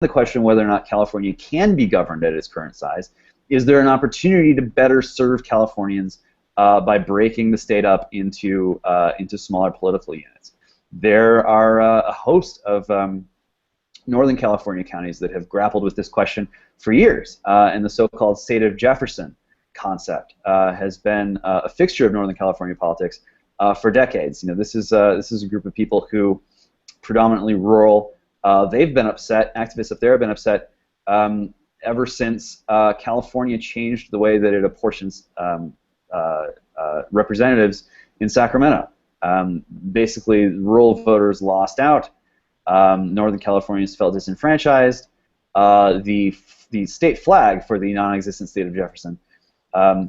the question whether or not California can be governed at its current size. Is there an opportunity to better serve Californians by breaking the state up into smaller political units? There are a host of Northern California counties that have grappled with this question for years, and the so-called state of Jefferson concept has been a fixture of Northern California politics for decades. This is a group of people who, predominantly rural, they've been upset. Activists up there have been upset ever since California changed the way that it apportions representatives in Sacramento. Basically, rural voters lost out. Northern Californians felt disenfranchised. The state flag for the non-existent state of Jefferson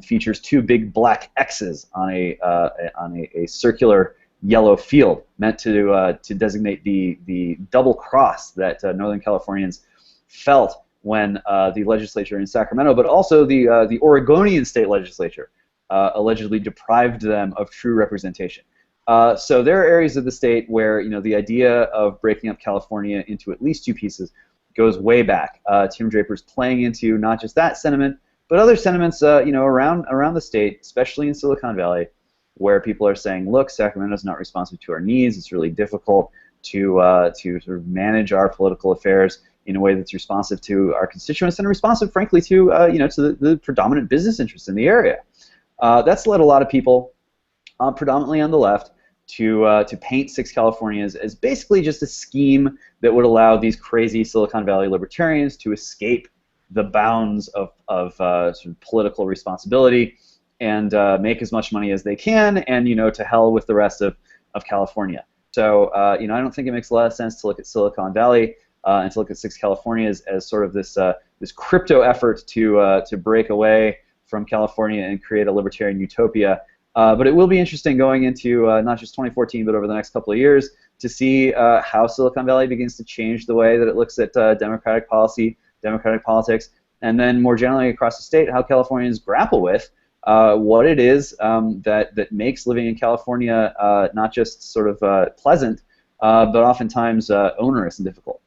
features two big black X's on a circular yellow field, meant to designate the double cross that Northern Californians felt when the legislature in Sacramento, but also the Oregonian state legislature, allegedly deprived them of true representation. So there are areas of the state where the idea of breaking up California into at least two pieces goes way back. Tim Draper's playing into not just that sentiment, but other sentiments around the state, especially in Silicon Valley, where people are saying, look, Sacramento's not responsive to our needs. It's really difficult to sort of manage our political affairs in a way that's responsive to our constituents and responsive, frankly, to to the predominant business interests in the area. That's led a lot of people, predominantly on the left, to paint Six California as basically just a scheme that would allow these crazy Silicon Valley libertarians to escape the bounds of sort of political responsibility and make as much money as they can, and to hell with the rest of California. So I don't think it makes a lot of sense to look at Silicon Valley and to look at Six California as sort of this crypto effort to break away from California and create a libertarian utopia. But it will be interesting going into not just 2014, but over the next couple of years to see how Silicon Valley begins to change the way that it looks at democratic policy, democratic politics, and then more generally across the state, how Californians grapple with what it is that makes living in California not just sort of pleasant, but oftentimes onerous and difficult.